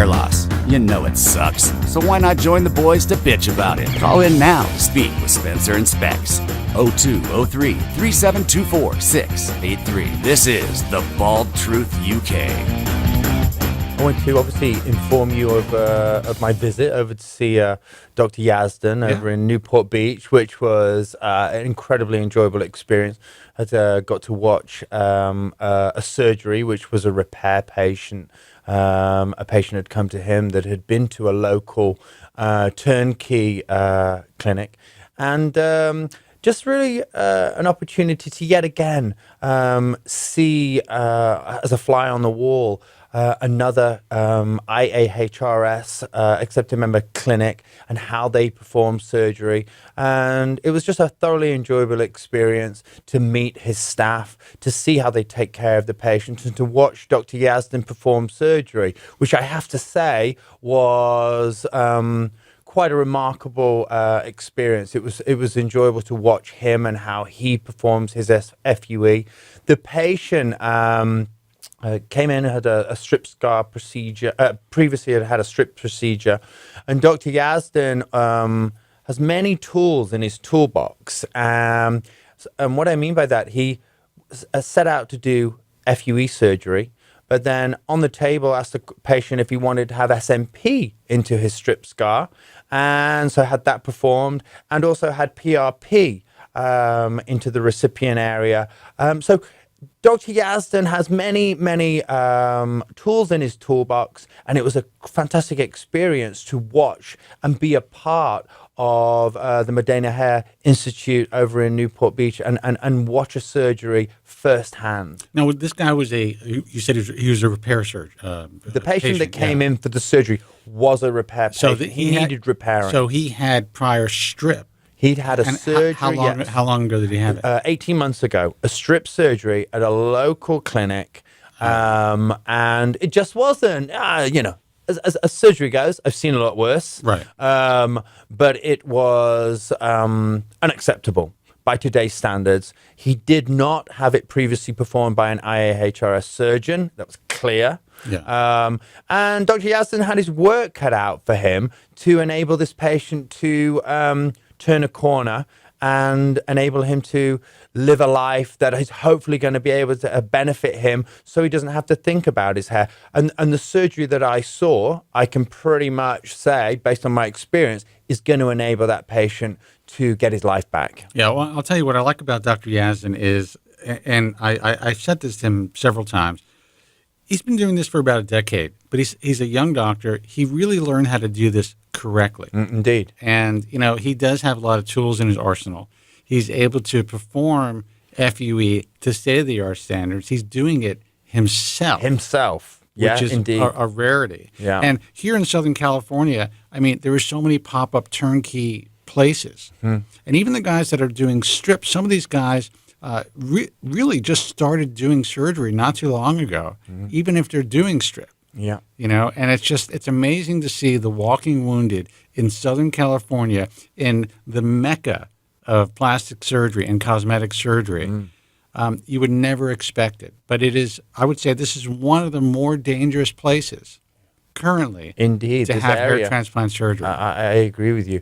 hair loss. You know it sucks. So why not join the boys to bitch about it? Call in now to speak with Spencer and Spex. 0203-3724-683. This is The Bald Truth UK. I want to obviously inform you of my visit over to see Dr. Yazdan over in Newport Beach, which was an incredibly enjoyable experience. I got to watch a surgery, which was a repair patient. A patient had come to him that had been to a local turnkey clinic, and just really an opportunity to yet again see, as a fly on the wall, another IAHRS accepted member clinic and how they perform surgery. And it was just a thoroughly enjoyable experience to meet his staff, to see how they take care of the patient, and to watch Dr. Yazdan perform surgery, which I have to say was quite a remarkable experience. It was enjoyable to watch him and how he performs his FUE. The patient came in, had a strip scar procedure. Previously had a strip procedure, and Dr. Yazdan has many tools in his toolbox. And what I mean by that, he set out to do FUE surgery, but then on the table asked the patient if he wanted to have SMP into his strip scar, and so had that performed, and also had PRP into the recipient area. So Dr. Yazdan has many tools in his toolbox, and it was a fantastic experience to watch and be a part of the Modena Hair Institute over in Newport Beach and watch a surgery firsthand. Now, this guy was you said he was a repair surgeon. The patient that came in for the surgery was a repair patient. So he needed repairing. So he had prior strip. He'd had a surgery. How long ago did he have it? 18 months ago, a strip surgery at a local clinic. And it just wasn't, as surgery goes, I've seen a lot worse. Right. But it was unacceptable by today's standards. He did not have it previously performed by an IAHRS surgeon. That was clear. Yeah. And Dr. Yazdan had his work cut out for him to enable this patient to turn a corner and enable him to live a life that is hopefully going to be able to benefit him, so he doesn't have to think about his hair. And the surgery that I saw, I can pretty much say, based on my experience, is going to enable that patient to get his life back. Yeah, well, I'll tell you what I like about Dr. Yazdan is, and I said this to him several times, he's been doing this for about a decade, but he's a young doctor. He really learned how to do this correctly. Indeed. And, he does have a lot of tools in his arsenal. He's able to perform FUE to state-of-the-art standards. He's doing it himself. Yeah, which is indeed. a rarity. Yeah. And here in Southern California, there are so many pop-up turnkey places. And even the guys that are doing strips, some of these guys really just started doing surgery not too long ago, even if they're doing strip. Yeah. And it's amazing to see the walking wounded in Southern California, in the mecca of plastic surgery and cosmetic surgery. You would never expect it. But it is, I would say this is one of the more dangerous places currently Indeed, to have hair transplant surgery. I agree with you.